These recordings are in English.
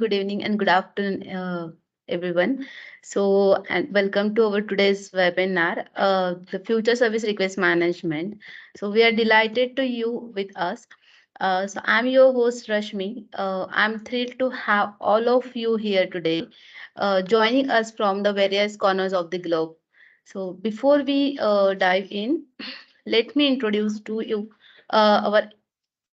good evening, and good afternoon, everyone. So, and welcome to our today's webinar, the Future Service Request Management. So, we are delighted to you with us. I'm your host Rashmi. I'm thrilled to have all of you here today, joining us from the various corners of the globe. So, before we dive in, let me introduce to you our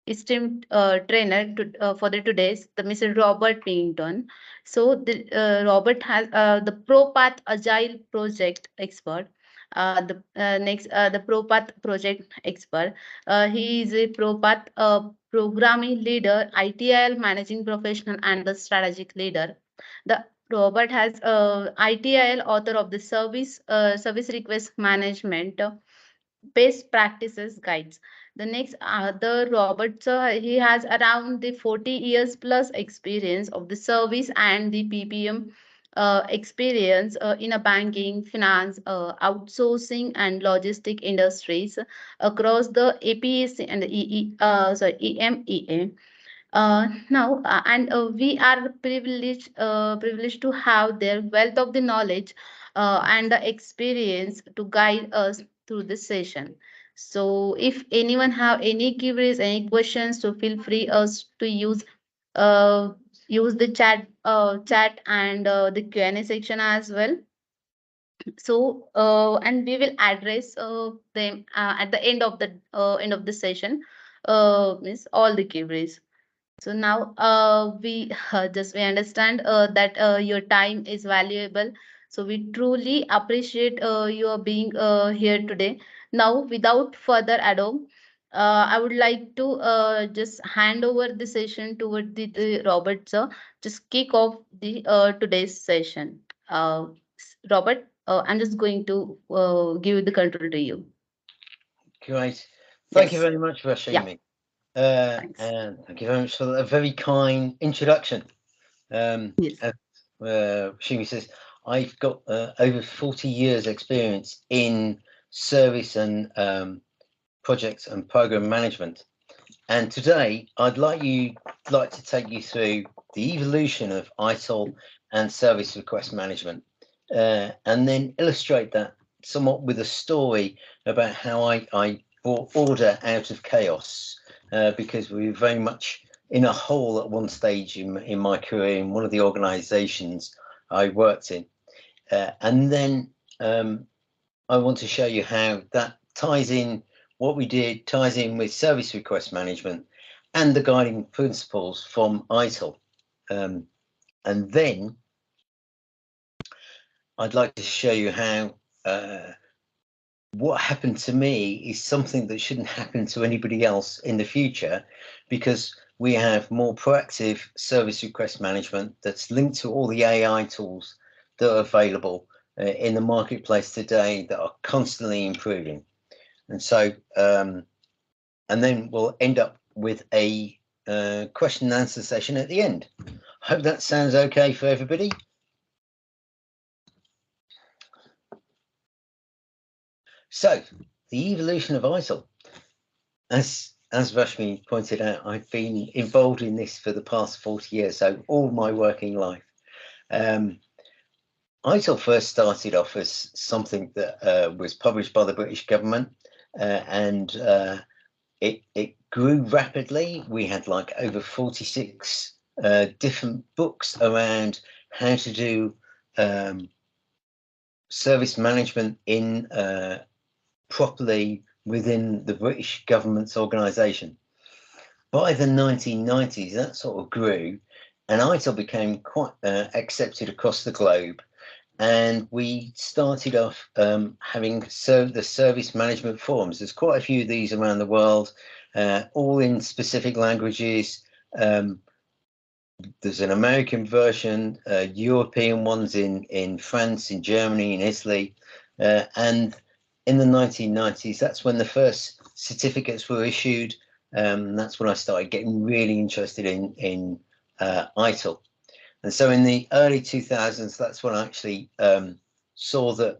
esteemed trainer for the today's the Mr. Robert Pinnington. So the Robert has the ProPath Agile project expert. The ProPath project expert. He is a ProPath programming leader, ITIL managing professional, and the strategic leader. The Robert has ITIL author of the service request management best practices guides. The next other Robert, he has around the 40 years plus experience of the service and the PPM experience in a banking, finance, outsourcing, and logistic industries across the APAC and the EMEA. We are privileged to have their wealth of the knowledge and the experience to guide us through this session. So, if anyone have any queries, any questions, so feel free us to uh, use the chat and the Q&A section as well. So, and we will address them at the end of the session. Miss all the queries. So now we understand that your time is valuable. So we truly appreciate your being here today. Now, without further ado, I would like to just hand over the session toward the Robert sir. Just kick off the today's session. Robert, I'm just going to give the control to you. Great. Thank you Yes. very much, Rashmi. Thanks. And thank you very much for a very kind introduction. Yes. As Rashmi says, I've got over 40 years experience in service and projects and program management. And today I'd like to take you through the evolution of ITIL and service request management, and then illustrate that somewhat with a story about how I brought order out of chaos, because we were very much in a hole at one stage in my career in one of the organizations I worked in. And then I want to show you how that ties in, what we did ties in with service request management and the guiding principles from ITIL. And then I'd like to show you how what happened to me is something that shouldn't happen to anybody else in the future, because we have more proactive service request management that's linked to all the AI tools that are available in the marketplace today that are constantly improving. And so, and then we'll end up with a question and answer session at the end. Hope that sounds okay for everybody. So, the evolution of ITIL. As Rashmi pointed out, I've been involved in this for the past 40 years, so all my working life. ITIL first started off as something that was published by the British government, and it grew rapidly. We had like over 46 different books around how to do service management in properly within the British government's organisation. By the 1990s, that sort of grew, and ITIL became quite accepted across the globe. And we started off having the service management forums. There's quite a few of these around the world, all in specific languages. There's an American version, European ones in France, in Germany, in Italy, and in the 1990s, that's when the first certificates were issued. That's when I started getting really interested in ITIL. And so in the early 2000s, that's when I actually saw that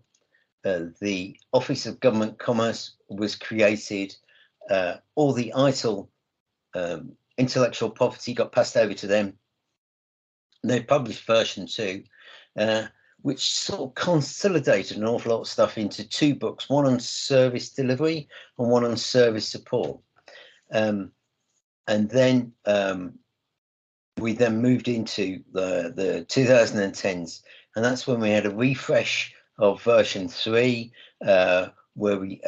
the Office of Government Commerce was created. All the ITIL intellectual property got passed over to them. they published version 2, which sort of consolidated an awful lot of stuff into 2 books, one on service delivery and one on service support. And then we then moved into the 2010s, and that's when we had a refresh of version 3, where we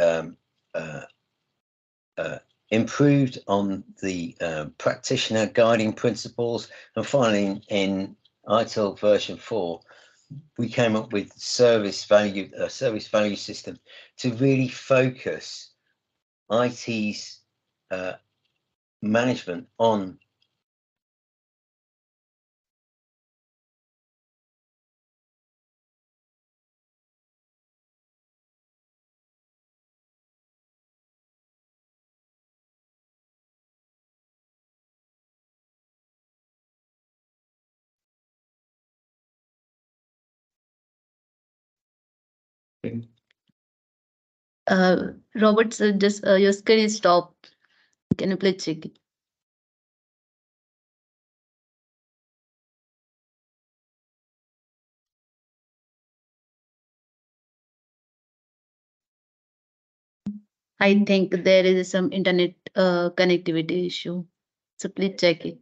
improved on the practitioner guiding principles, and finally in ITIL version 4, we came up with service value system to really focus IT's management on Robert, just your screen is stopped. Can you please check it? I think there is some internet connectivity issue. So please check it.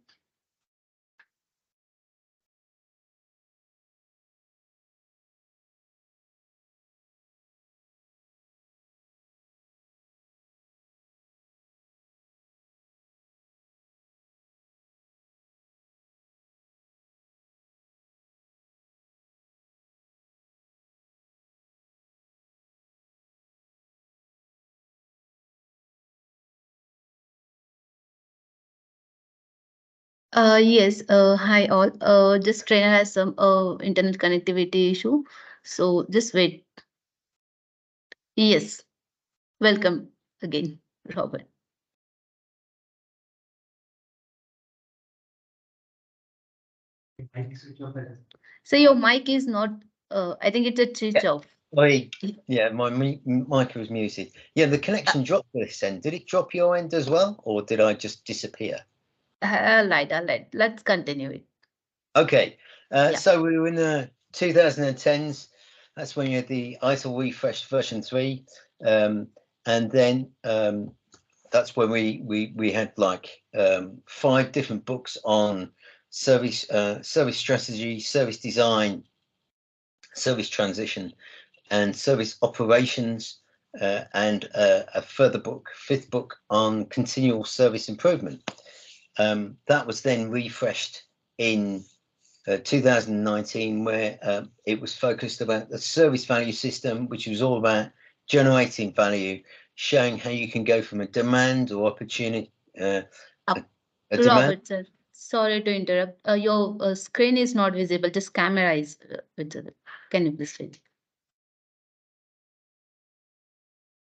Yes, hi all. Just trainer has some internet connectivity issue. So just wait. Yes, welcome again, Robert. So your mic is not, I think it's a switch off. yeah, my mic was muted. Yeah, the connection dropped this end. Did it drop your end as well, or did I just disappear? All right. Let's continue it. Okay, so we were in the 2010s. That's when you had the ITIL refresh version 3, and then that's when we had like 5 different books on service strategy, service design, service transition, and service operations, and a further book, 5th book on continual service improvement. That was then refreshed in 2019, where it was focused about the service value system, which was all about generating value, showing how you can go from a demand or opportunity. Robert, sir, sorry to interrupt. Your screen is not visible. Just camera is visible. Can you please read?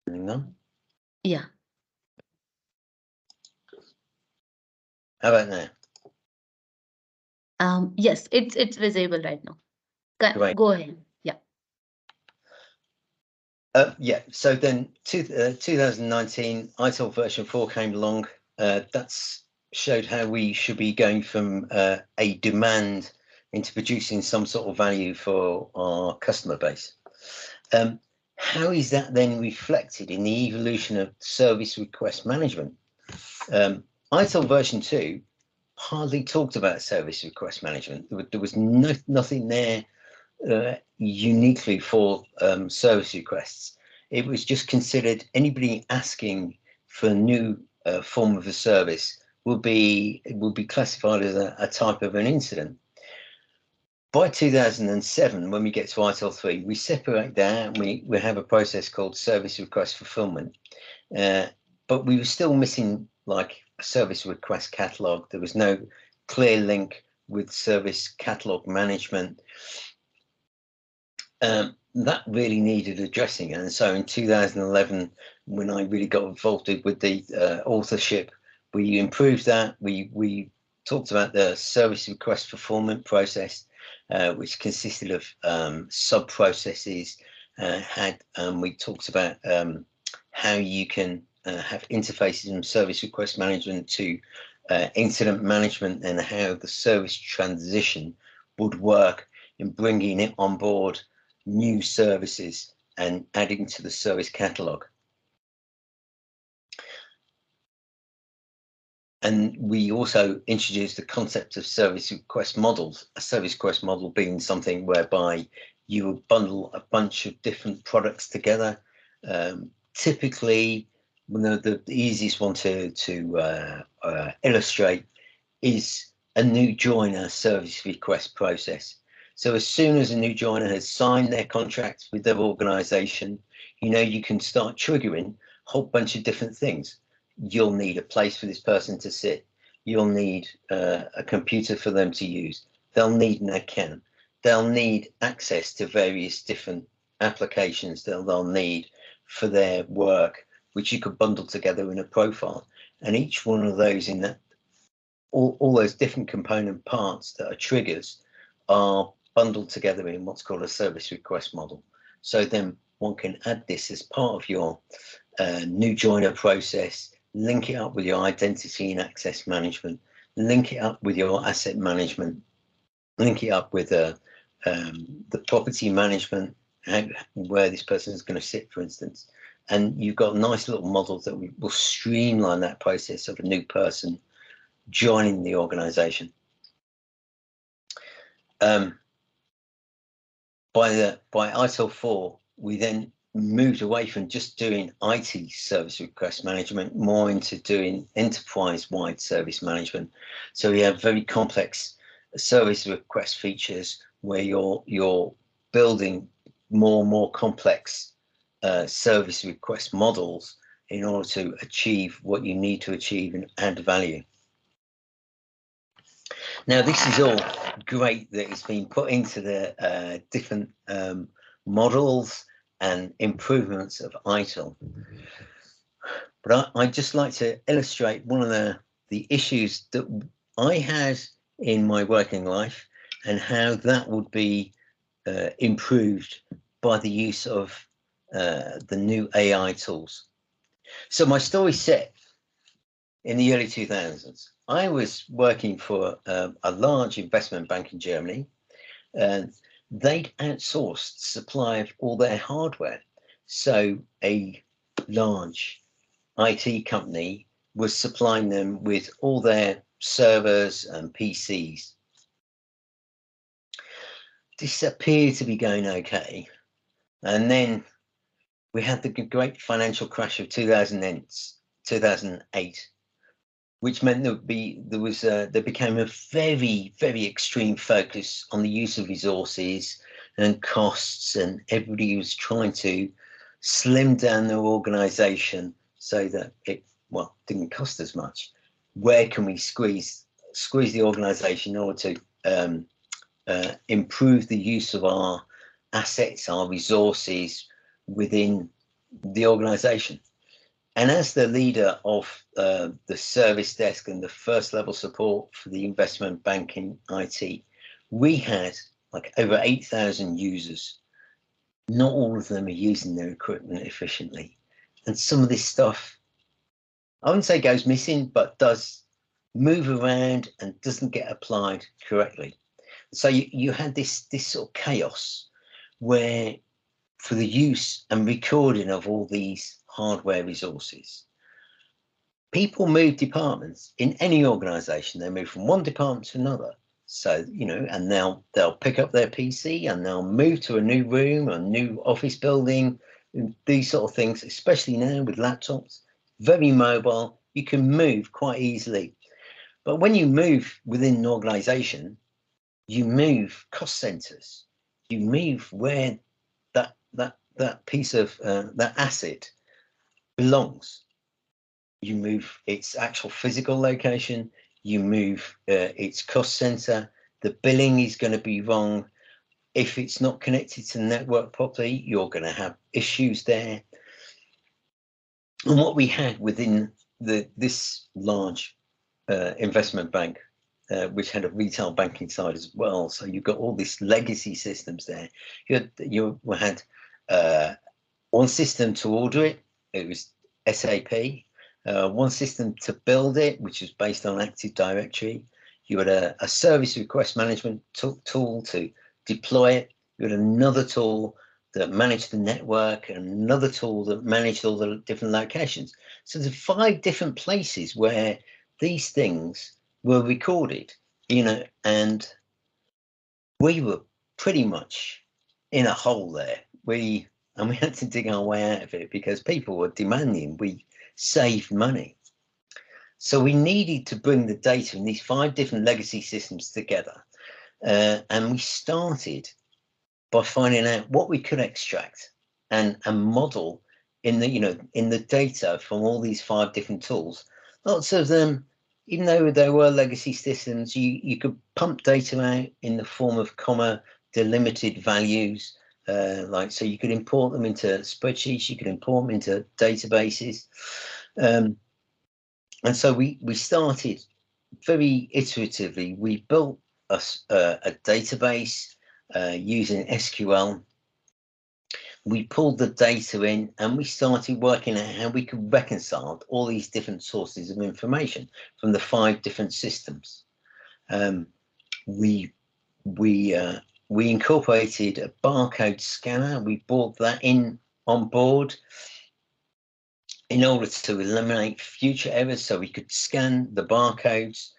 No. Yeah. How about now? Yes, it's visible right now. Go ahead. Yeah. Yeah. So then, 2019 ITIL version 4 came along. That's showed how we should be going from a demand into producing some sort of value for our customer base. How is that then reflected in the evolution of service request management? ITIL version 2 hardly talked about service request management. There was nothing there uniquely for service requests. It was just considered anybody asking for a new form of a service would be classified as a type of an incident. By 2007, when we get to ITIL 3, we separate that and we have a process called service request fulfillment. But we were still missing like a service request catalog. There was no clear link with service catalog management. That really needed addressing. And so in 2011, when I really got involved with the authorship, we improved that. We talked about the service request fulfillment process, which consisted of sub-processes. We talked about how you can have interfaces from service request management to incident management, and how the service transition would work in bringing it on board new services and adding to the service catalogue. And we also introduced the concept of service request models, a service request model being something whereby you would bundle a bunch of different products together. Typically, the easiest one to illustrate is a new joiner service request process. So as soon as a new joiner has signed their contract with their organization, you can start triggering a whole bunch of different things. You'll need a place for this person to sit. You'll need a computer for them to use. They'll need an account. They'll need access to various different applications that they'll need for their work, which you could bundle together in a profile. And each one of those in that, all those different component parts that are triggers are bundled together in what's called a service request model. So then one can add this as part of your new joiner process, link it up with your identity and access management, link it up with your asset management, link it up with the property management, where this person is going to sit, for instance. And you've got nice little models that will streamline that process of a new person joining the organization. By ITIL 4, we then moved away from just doing IT service request management, more into doing enterprise-wide service management. So we have very complex service request features where you're building more and more complex service request models in order to achieve what you need to achieve and add value. Now, this is all great that it's been put into the different models and improvements of ITIL. But I'd just like to illustrate one of the issues that I had in my working life and how that would be improved by the use of the new AI tools. So my story's set in the early 2000s. I was working for a large investment bank in Germany, and they'd outsourced supply of all their hardware. So a large IT company was supplying them with all their servers and PCs. This appeared to be going okay. And then we had the great financial crash of 2008, which meant there became a very, very extreme focus on the use of resources and costs, and everybody was trying to slim down their organization so that it didn't cost as much. Where can we squeeze the organization in order to improve the use of our assets, our resources within the organization? And as the leader of the service desk and the first level support for the investment banking IT, we had like over 8,000 users. Not all of them are using their equipment efficiently. And some of this stuff, I wouldn't say goes missing, but does move around and doesn't get applied correctly. So you had this sort of chaos where, for the use and recording of all these hardware resources, people move departments in any organization. They move from one department to another. So, and they'll pick up their PC and they'll move to a new room, a new office building, these sort of things, especially now with laptops, very mobile. You can move quite easily. But when you move within an organization, you move cost centers. You move where that piece of that asset belongs. You move its actual physical location, you move its cost center. The billing is going to be wrong. If it's not connected to the network properly, you're going to have issues there. And what we had within this large investment bank, which had a retail banking side as well, so you've got all these legacy systems there. You had one system to order it. It was SAP. One system to build it, which is based on Active Directory. You had a service request management tool to deploy it. You had another tool that managed the network, and another tool that managed all the different locations. So there's 5 different places where these things were recorded, you know, and we were pretty much in a hole there. We had to dig our way out of it because people were demanding we save money. So we needed to bring the data in these 5 different legacy systems together. And we started by finding out what we could extract and model in the, you know, in the data from all these 5 different tools. Lots of them, even though there were legacy systems, you could pump data out in the form of comma delimited values. Like, so you could import them into spreadsheets, you could import them into databases. And so we started very iteratively. We built a database using SQL. We pulled the data in and we started working out how we could reconcile all these different sources of information from the 5 different systems. We incorporated a barcode scanner. We brought that in on board in order to eliminate future errors, so we could scan the barcodes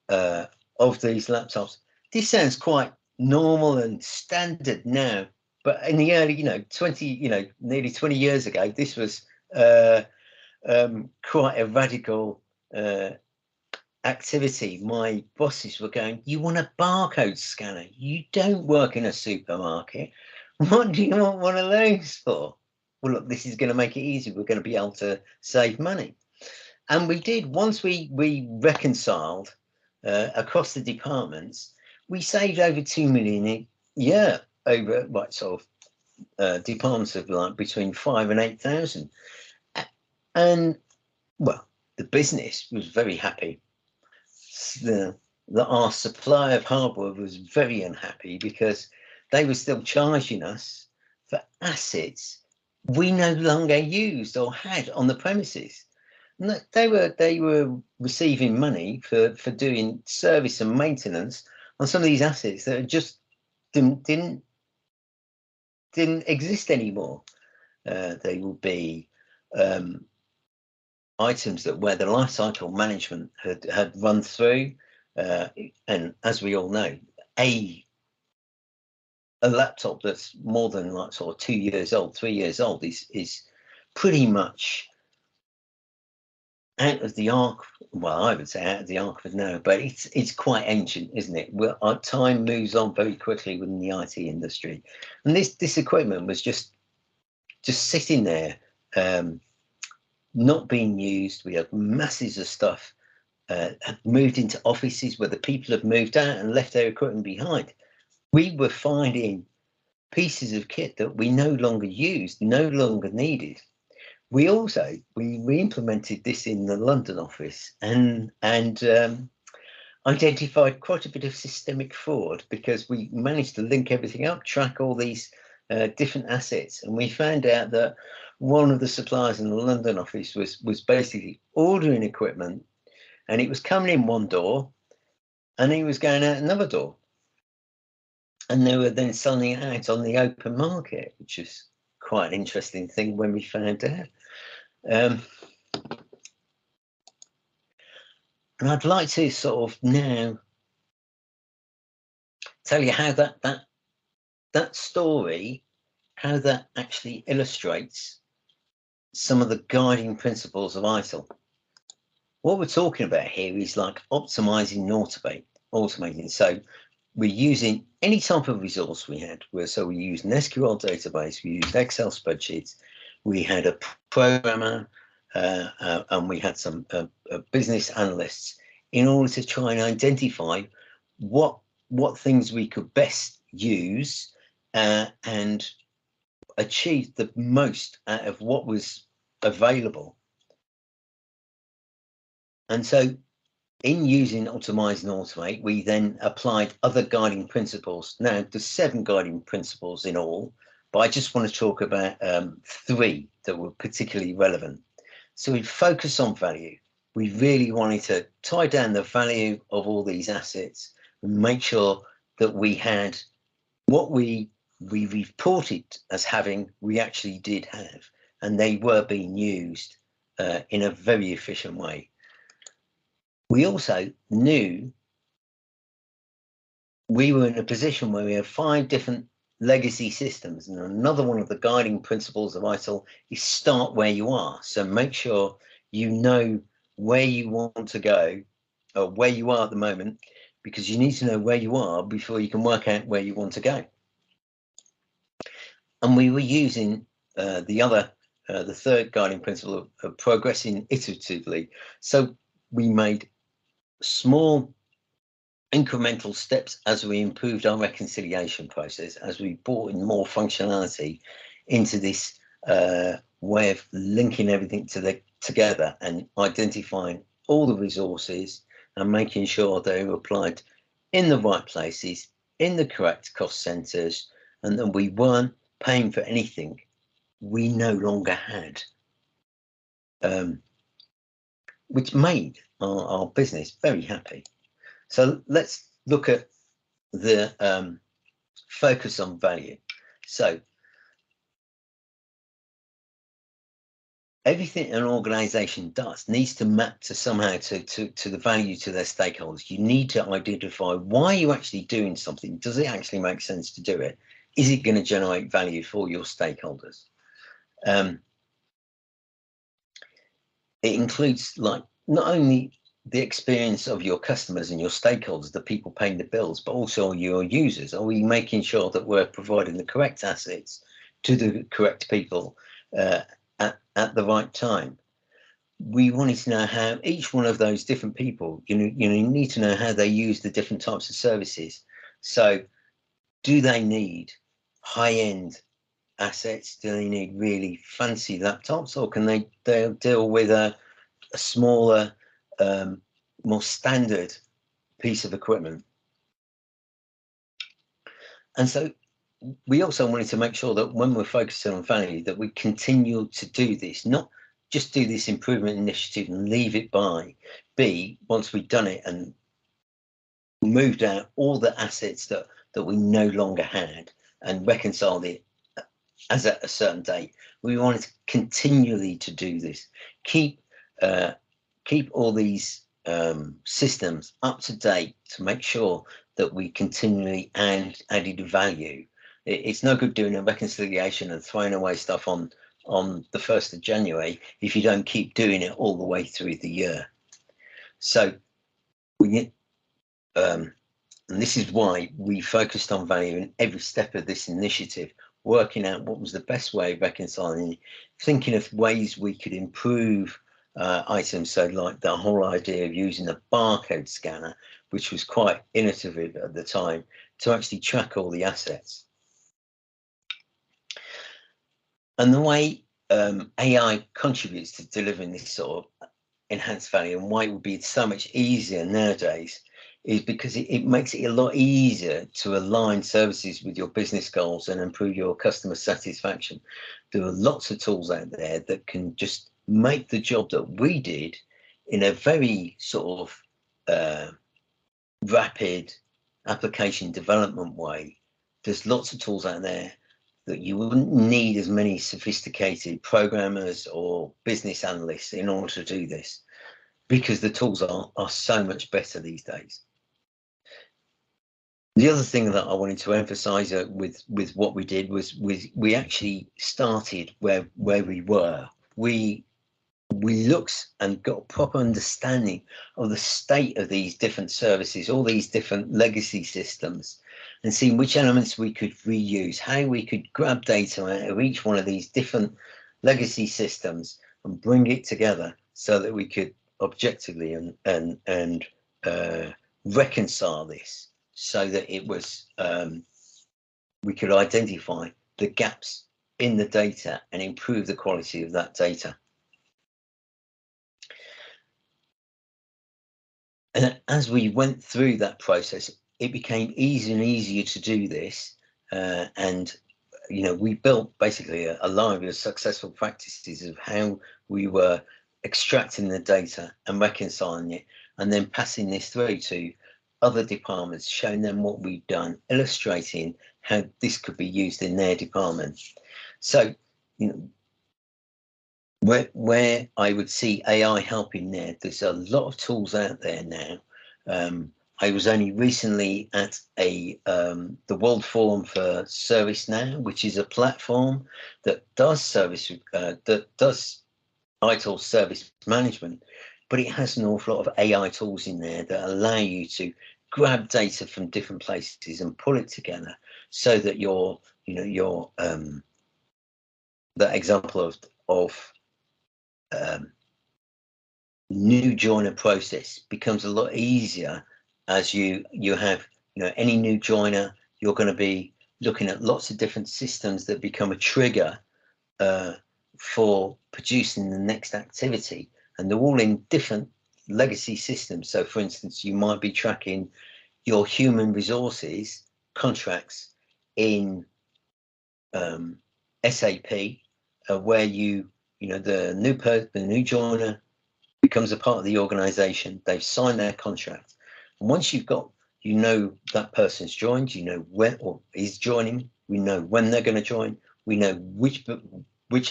of these laptops. This sounds quite normal and standard now, but in the early, nearly 20 years ago, this was quite a radical activity. My bosses were going, "You want a barcode scanner? You don't work in a supermarket. What do you want one of those for?" Well, look, this is going to make it easy. We're going to be able to save money. And we did. Once we reconciled across the departments, we saved over 2 million a year over departments of like between 5,000 and 8,000. And well, the business was very happy. Our supplier of hardware was very unhappy because they were still charging us for assets we no longer used or had on the premises. They were receiving money for doing service and maintenance on some of these assets that just didn't exist anymore. They will be items that where the life cycle management had run through, and as we all know, a laptop that's more than like sort of 2 years old, 3 years old is pretty much out of the arc. Well, I would say out of the arc of now, but it's quite ancient, isn't it? Our time moves on very quickly within the IT industry, and this equipment was just sitting there, not being used. We had masses of stuff had moved into offices where the people have moved out and left their equipment behind. We were finding pieces of kit that we no longer used, no longer needed. We also we implemented this in the London office and identified quite a bit of systemic fraud because we managed to link everything up, track all these different assets, and we found out that one of the suppliers in the London office was basically ordering equipment, and it was coming in one door, and it was going out another door, and they were then selling it out on the open market, which is quite an interesting thing when we found out. And I'd like to sort of now tell you how that story, how that actually illustrates some of the guiding principles of ITIL. What we're talking about here is like optimizing and automating. So we're using any type of resource we had. So we used an SQL database, we used Excel spreadsheets, we had a programmer, and we had some business analysts in order to try and identify what things we could best use and achieve the most out of what was available. And so in using optimize and automate, we then applied other guiding principles. Now, there's 7 guiding principles in all, but I just want to talk about 3 that were particularly relevant. So we focus on value. we really wanted to tie down the value of all these assets and make sure that we had what we reported as having, we actually did have, and they were being used in a very efficient way. We also knew we were in a position where we have 5 different legacy systems, and another one of the guiding principles of ITIL is start where you are. So make sure you know where you want to go, or where you are at the moment, because you need to know where you are before you can work out where you want to go. And we were using the third guiding principle of progressing iteratively. So we made small incremental steps as we improved our reconciliation process, as we brought in more functionality into this way of linking everything together and identifying all the resources and making sure they were applied in the right places, in the correct cost centres, and that we weren't paying for anything we no longer had, which made our business very happy. So let's look at the focus on value. So everything an organization does needs to map to somehow to the value to their stakeholders. You need to identify why you're actually doing something. Does it actually make sense to do it? Is it going to generate value for your stakeholders? It includes, like, not only the experience of your customers and your stakeholders, the people paying the bills, but also your users. Are we making sure that we're providing the correct assets to the correct people at the right time? We wanted to know how each one of those different people, you need to know how they use the different types of services. So do they need high-end assets? Do they need really fancy laptops, or can they deal with a smaller, more standard piece of equipment? And so we also wanted to make sure that when we're focusing on value, that we continue to do this, not just do this improvement initiative and leave it be once we've done it and moved out all the assets that we no longer had and reconciled it as at a certain date. We wanted to continually to do this, keep all these systems up to date to make sure that we continually added value. It's no good doing a reconciliation and throwing away stuff on the 1st of January if you don't keep doing it all the way through the year. So we and this is why we focused on value in every step of this initiative, working out what was the best way of reconciling, thinking of ways we could improve items. So like the whole idea of using a barcode scanner, which was quite innovative at the time, to actually track all the assets. And the way AI contributes to delivering this sort of enhanced value, and why it would be so much easier nowadays, is because it makes it a lot easier to align services with your business goals and improve your customer satisfaction. There are lots of tools out there that can just make the job that we did in a very sort of rapid application development way. There's lots of tools out there that you wouldn't need as many sophisticated programmers or business analysts in order to do this, because the tools are so much better these days. The other thing that I wanted to emphasize with what we did was we actually started where we were. We looked and got a proper understanding of the state of these different services, all these different legacy systems, and seeing which elements we could reuse, how we could grab data out of each one of these different legacy systems and bring it together so that we could objectively and reconcile this, so that it was we could identify the gaps in the data and improve the quality of that data. And as we went through that process, it became easier and easier to do this. And we built basically a library of successful practices of how we were extracting the data and reconciling it, and then passing this through to other departments, showing them what we've done, illustrating how this could be used in their department. So, you know, where I would see AI helping there's a lot of tools out there now. I was only recently at the World Forum for ServiceNow, which is a platform that does ITIL service management, but it has an awful lot of AI tools in there that allow you to grab data from different places and pull it together so that that example of new joiner process becomes a lot easier as you have any new joiner. You're going to be looking at lots of different systems that become a trigger for producing the next activity, and they're all in different legacy systems. So for instance, you might be tracking your human resources contracts in SAP, where the new joiner becomes a part of the organization. They've signed their contract, and once that person's joined, when or is joining, we know when they're going to join, we know which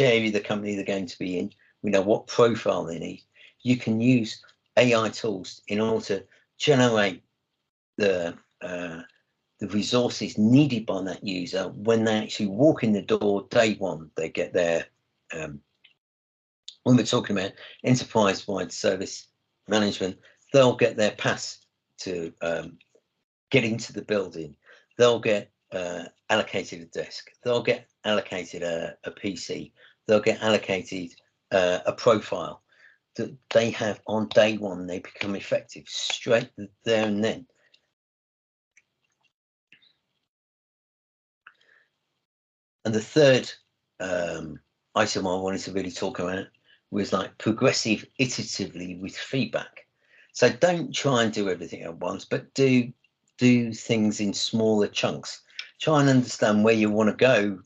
area of the company they're going to be in, we know what profile they need. You can use AI tools in order to generate the resources needed by that user when they actually walk in the door day one. They get their when we're talking about enterprise-wide service management, they'll get their pass to get into the building. They'll get allocated a desk. They'll get allocated a PC. They'll get allocated a profile that they have on day one. They become effective straight there and then. And the third item I wanted to really talk about was like progressive iteratively with feedback. So don't try and do everything at once, but do things in smaller chunks. Try and understand where you want to go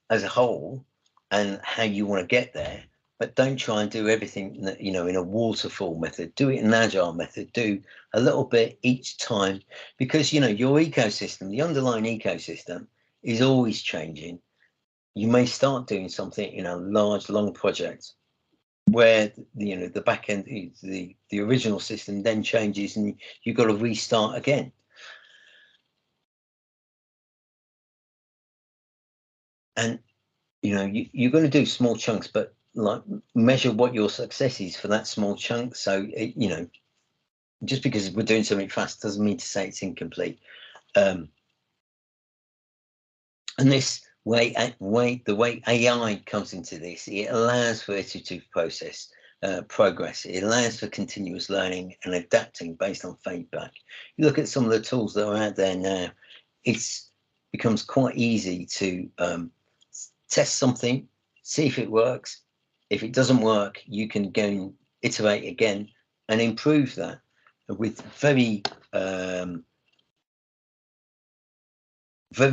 as a whole and how you want to get there, but don't try and do everything in a waterfall method. Do it in an agile method. Do a little bit each time, because your ecosystem, the underlying ecosystem, is always changing. You may start doing something in a large, long project where the back end, the original system then changes, and you've got to restart again. And you're going to do small chunks, but like measure what your success is for that small chunk. So just because we're doing something fast doesn't mean to say it's incomplete. And this the way AI comes into this, it allows for iterative progress. It allows for continuous learning and adapting based on feedback. You look at some of the tools that are out there now, it becomes quite easy to test something, see if it works. If it doesn't work, you can go and iterate again and improve that with very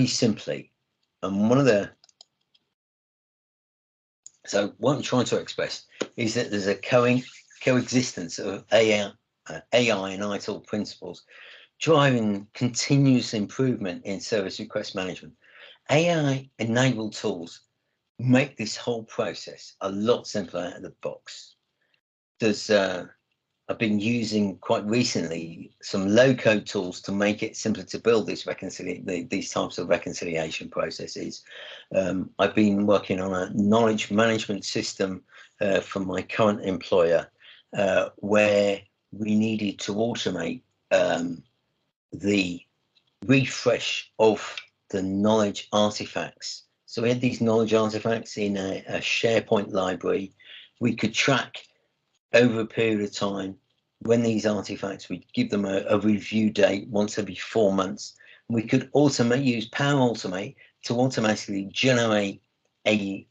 simply. And so what I'm trying to express is that there's a coexistence of AI and ITIL principles driving continuous improvement in service request management. AI-enabled tools make this whole process a lot simpler out of the box. I've been using quite recently some low-code tools to make it simpler to build these types of reconciliation processes. I've been working on a knowledge management system from my current employer, where we needed to automate the refresh of the knowledge artifacts. So we had these knowledge artifacts in a SharePoint library. We could track over a period of time when these artifacts, we'd give them a review date once every 4 months. We could use Power Automate to automatically generate a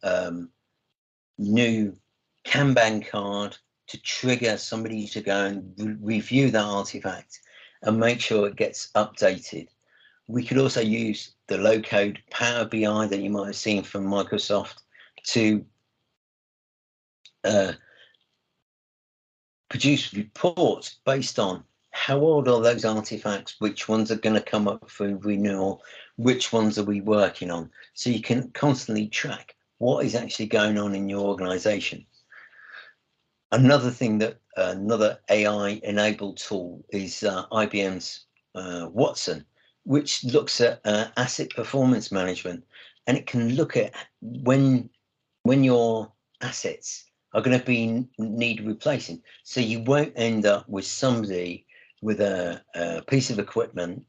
new Kanban card to trigger somebody to go and review that artifact and make sure it gets updated. We could also use the low-code Power BI that you might have seen from Microsoft to produce reports based on how old are those artifacts, which ones are going to come up for renewal, which ones are we working on, so you can constantly track what is actually going on in your organization. Another thing that another AI enabled tool is IBM's Watson, which looks at asset performance management, and it can look at when your assets are going to be need replacing, so you won't end up with somebody with a piece of equipment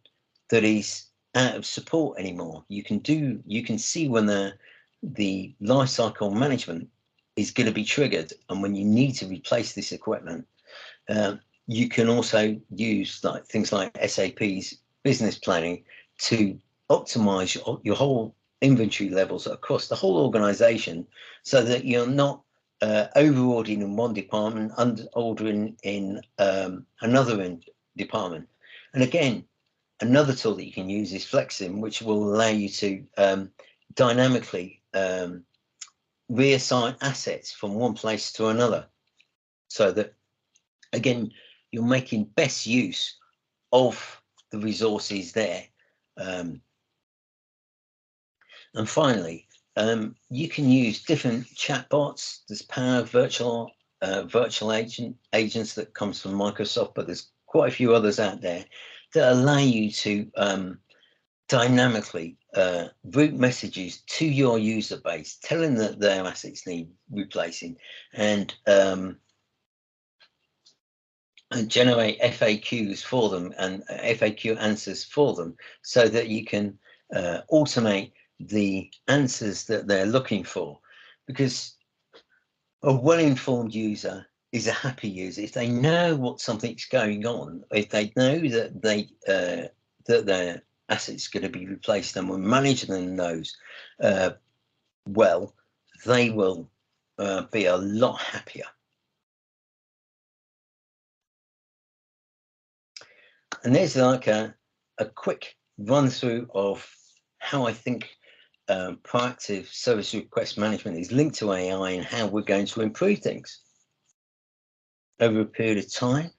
that is out of support anymore. You can see when the life cycle management is going to be triggered, and when you need to replace this equipment. You can also use like things like SAP's business planning to optimize your whole inventory levels across the whole organization, so that you're not over ordering in one department, under ordering in another department. And again, another tool that you can use is Flexim, which will allow you to dynamically reassign assets from one place to another, so that again you're making best use of the resources there. And finally, you can use different chatbots. There's Power Virtual agents that comes from Microsoft, but there's quite a few others out there that allow you to dynamically route messages to your user base, telling that their assets need replacing, and generate FAQs for them and FAQ answers for them, so that you can automate the answers that they're looking for. Because a well-informed user is a happy user. If they know what something's going on, if they know that that their assets going to be replaced, and when managing those well, they will be a lot happier. And there's like a quick run through of how I think proactive service request management is linked to AI, and how we're going to improve things over a period of time.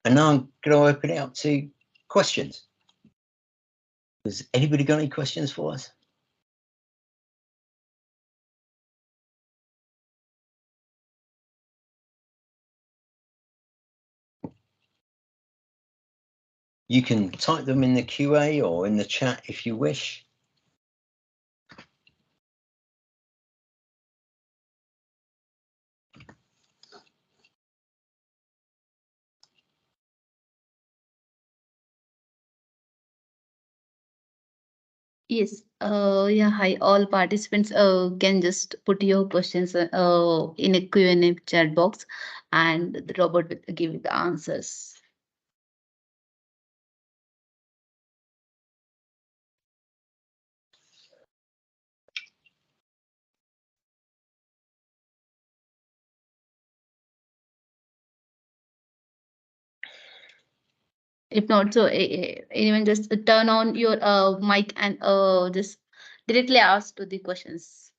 And now I'm going to open it up to questions. Has anybody got any questions for us? You can type them in the QA or in the chat if you wish. Yes. Yeah. Hi, all participants. Can just put your questions in a Q&A chat box, and the robot will give you the answers. If not, so anyone just turn on your mic and just directly ask to the questions.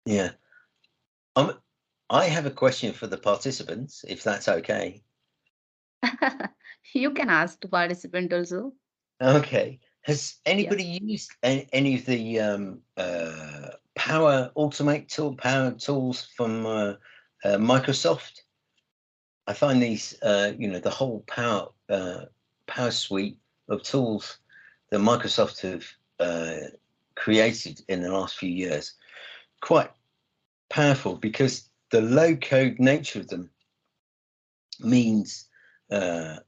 Yeah. I have a question for the participants, if that's okay. You can ask the participant also. Okay. Has anybody used any of the Power tools from Microsoft? I find these, the whole Power suite of tools that Microsoft have created in the last few years quite powerful, because the low code nature of them means that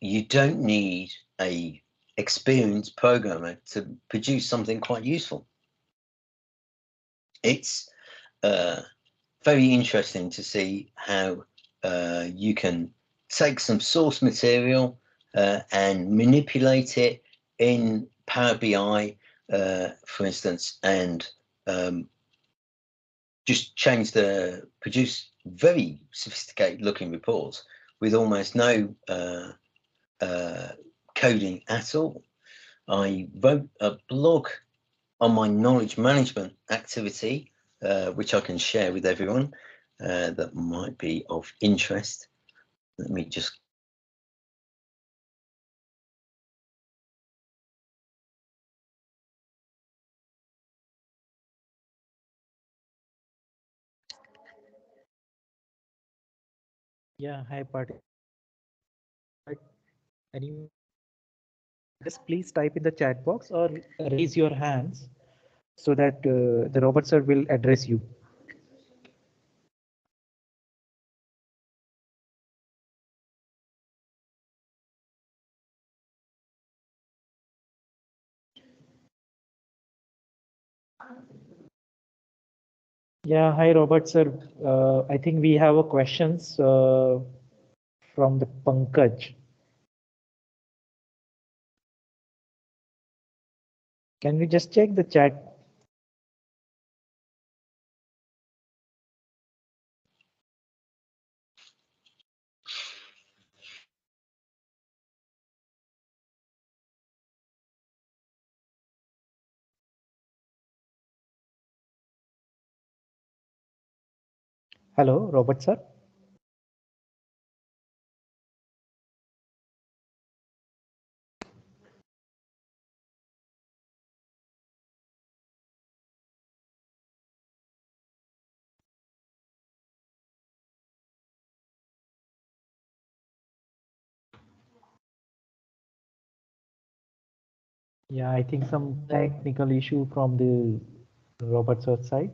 you don't need a experienced programmer to produce something quite useful. It's very interesting to see how you can take some source material and manipulate it in Power BI, for instance, and just produce very sophisticated looking reports with almost no coding at all. I wrote a blog on my knowledge management activity, which I can share with everyone that might be of interest. Let me just. Yeah, hi, party. Anyone? Just please type in the chat box or raise your hands so that the robot sir will address you. Yeah, hi, Robert sir. I think we have a questions from the Pankaj. Can we just check the chat? Hello, Robert sir. Yeah, I think some technical issue from the Robert sir side.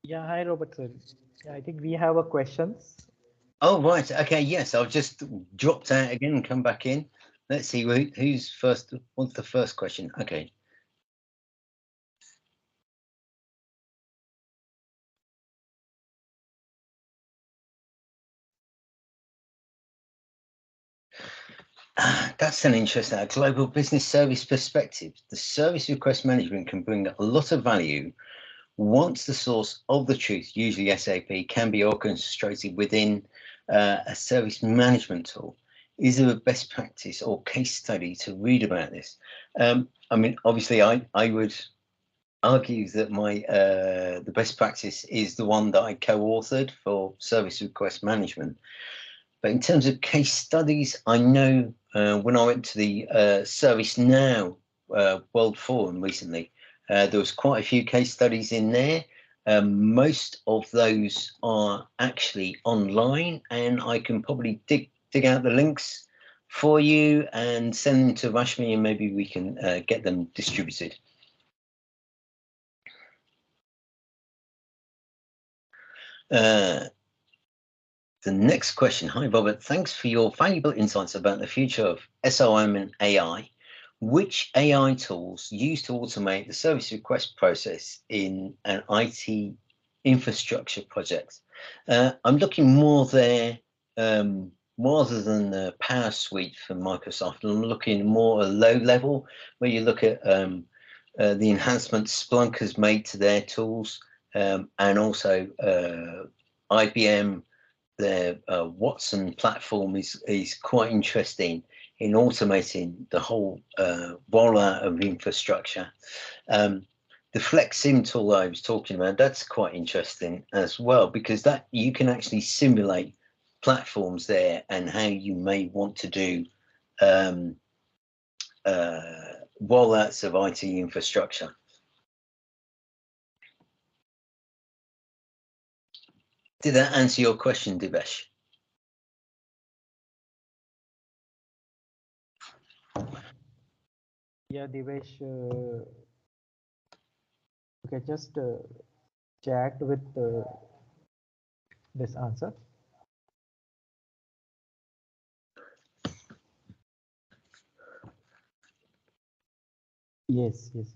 Yeah, hi, Robert sir. Yeah, I think we have a questions. Oh, right. Okay. Yes. I've just dropped out again and come back in. Let's see who's first. What's the first question? Okay. That's an interesting global business service perspective. The service request management can bring a lot of value once the source of the truth, usually SAP, can be orchestrated within a service management tool. Is there a best practice or case study to read about this? I mean, obviously, I would argue that the best practice is the one that I co-authored for service request management. But in terms of case studies, I know when I went to the ServiceNow World Forum recently, there was quite a few case studies in there. Most of those are actually online, and I can probably dig out the links for you and send them to Rashmi, and maybe we can get them distributed. The next question. Hi, Robert. Thanks for your valuable insights about the future of SRM and AI. Which AI tools used to automate the service request process in an IT infrastructure project? I'm looking more there rather than the Power Suite from Microsoft. I'm looking more at low level, where you look at the enhancements Splunk has made to their tools, and also IBM, their Watson platform is quite interesting in automating the whole rollout of infrastructure. The FlexSim tool I was talking about, that's quite interesting as well, because that you can actually simulate platforms there and how you may want to do rollouts of IT infrastructure. Did that answer your question, Divesh? Yeah, Devesh, you can just chat with this answer? Yes, yes.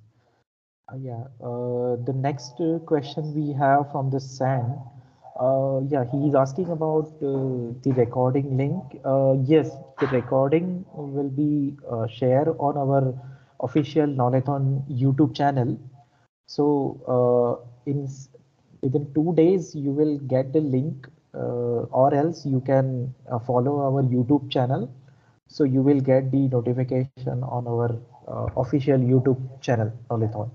Yeah, the next question we have from the San. Yeah, he is asking about the recording link. Yes, the recording will be shared on our official Knowlathon YouTube channel. So within 2 days, you will get the link, or else you can follow our YouTube channel. So you will get the notification on our official YouTube channel, Knowlathon.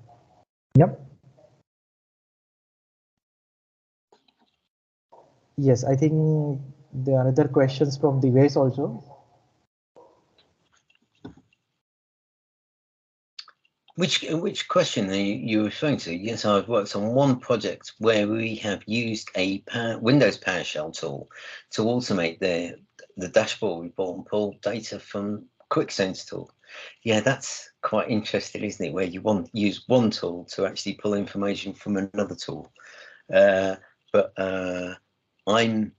Yep. Yes, I think there are other questions from the ways also. Which question are you referring to? Yes, I've worked on one project where we have used a Windows PowerShell tool to automate the dashboard report and pull data from QuickSense tool. Yeah, that's quite interesting, isn't it? Where you use one tool to actually pull information from another tool. But I'm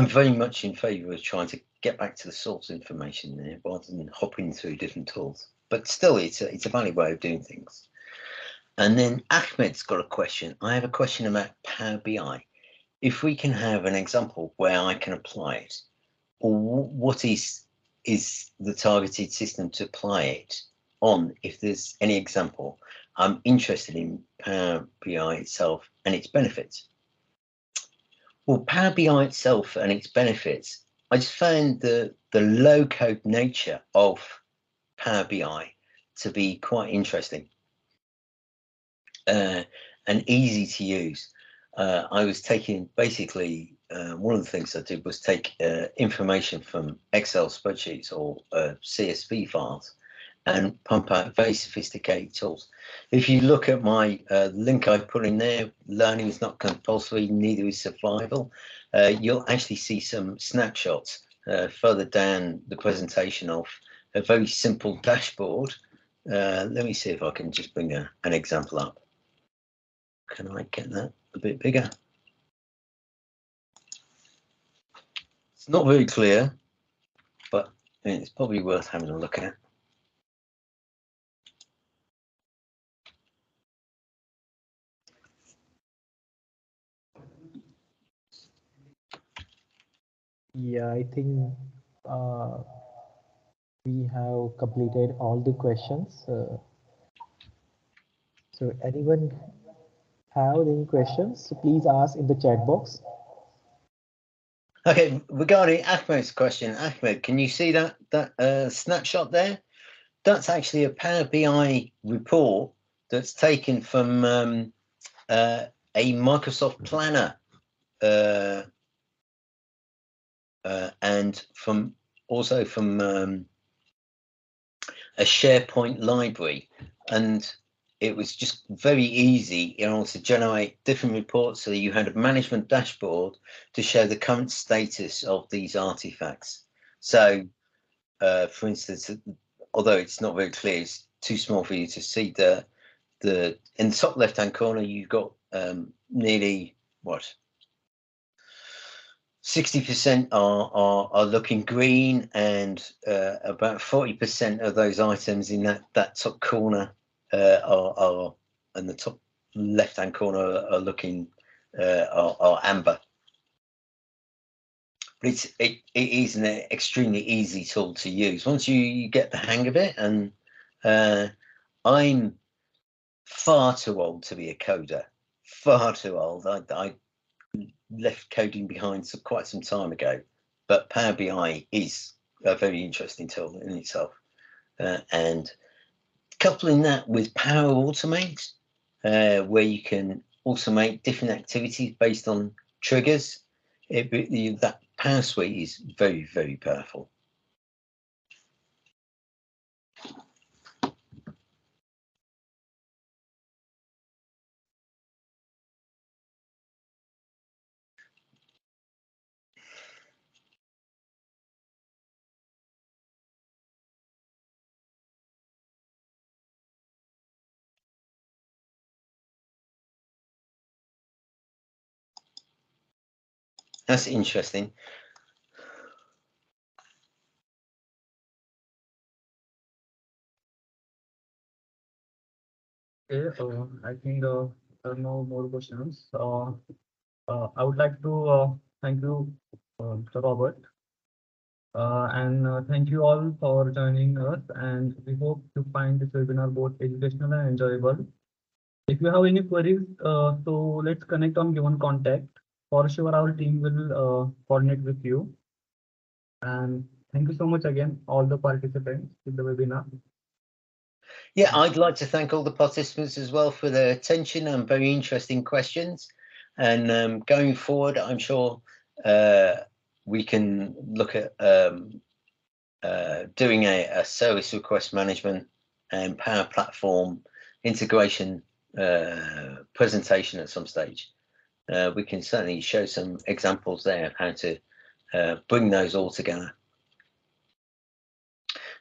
very much in favour of trying to get back to the source information there rather than hopping through different tools. But still, it's a valid way of doing things. And then Ahmed's got a question. I have a question about Power BI. If we can have an example where I can apply it, or what is the targeted system to apply it on, if there's any example, I'm interested in Power BI itself and its benefits. Well, Power BI itself and its benefits, I just found the low-code nature of Power BI to be quite interesting and easy to use. I was taking, basically, one of the things I did was take information from Excel spreadsheets or CSV files and pump out very sophisticated tools. If you look at my link I put in there, learning is not compulsory, neither is survival, you'll actually see some snapshots further down the presentation of a very simple dashboard. Let me see if I can just bring an example up. Can I get that a bit bigger? It's not very clear, but it's probably worth having a look at. Yeah, I think uh, we have completed all the questions. So anyone have any questions, so please ask in the chat box. Okay, regarding Ahmed's question, Ahmed, can you see that snapshot there? That's actually a Power BI report that's taken from a Microsoft Planner and also from a SharePoint library, and it was just very easy in order to generate different reports so that you had a management dashboard to show the current status of these artifacts. So for instance, although it's not very clear, it's too small for you to see, in the top left hand corner you've got nearly what, 60% are looking green, and about 40% of those items in that top corner are in the top left hand corner are looking are amber. But it is an extremely easy tool to use once you get the hang of it. And I'm far too old to be a coder. Far too old. I left coding behind quite some time ago, but Power BI is a very interesting tool in itself. And coupling that with Power Automate, where you can automate different activities based on triggers, that Power Suite is very, very powerful. That's interesting. Okay, I think there are no more questions. I would like to thank you, Mr. Robert, and thank you all for joining us. And we hope you find this webinar both educational and enjoyable. If you have any queries, so let's connect on given contact. For sure, our team will coordinate with you. And thank you so much again, all the participants in the webinar. Yeah, I'd like to thank all the participants as well for their attention and very interesting questions. And going forward, I'm sure we can look at doing a service request management and Power Platform integration presentation at some stage. We can certainly show some examples there of how to bring those all together.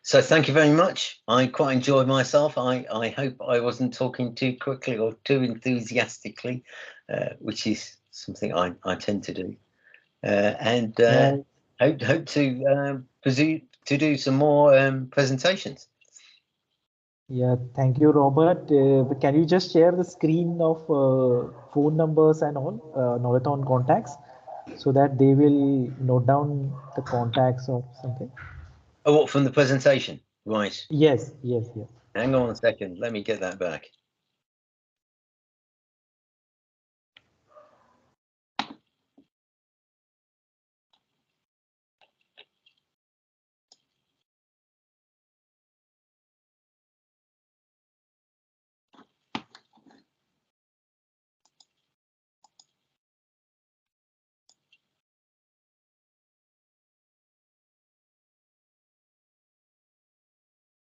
So thank you very much. I quite enjoyed myself. I hope I wasn't talking too quickly or too enthusiastically, which is something I tend to do. Hope to do some more presentations. Yeah, thank you, Robert. Can you just share the screen of phone numbers and all, Knowlathon contacts, so that they will note down the contacts or something? Oh, what, from the presentation? Right. Yes, yes, yes. Hang on a second. Let me get that back.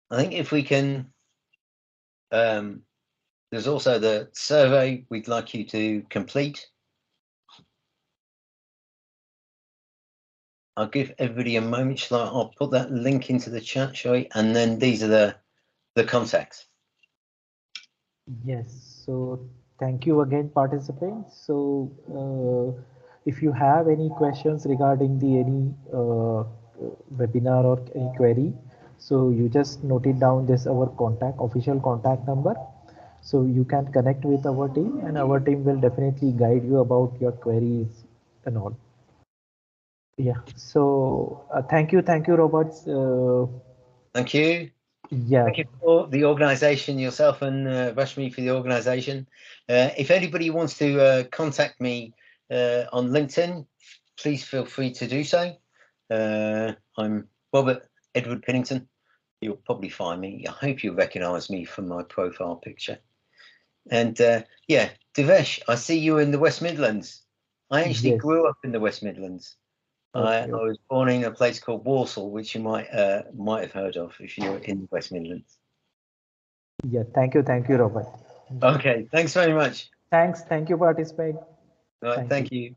I think if we can, there's also the survey we'd like you to complete. I'll give everybody a moment. I'll put that link into the chat, shall we? And then these are the contacts. Yes, so thank you again, participants. So if you have any questions regarding the any webinar or any query, so you just note it down, this our official contact number. So you can connect with our team and our team will definitely guide you about your queries and all. Yeah, so thank you, Robert. Thank you. Yeah. Thank you for the organisation, yourself and Rashmi for the organisation. If anybody wants to contact me on LinkedIn, please feel free to do so. I'm Robert Edward Pinnington. You'll probably find me. I hope you recognise me from my profile picture. And yeah, Devesh, I see you in the West Midlands. I actually Yes. grew up in the West Midlands. Okay. I was born in a place called Walsall, which you might have heard of if you're in the West Midlands. Yeah, thank you, Robert. Okay, thanks very much. Thank you, participant. All right, thank you.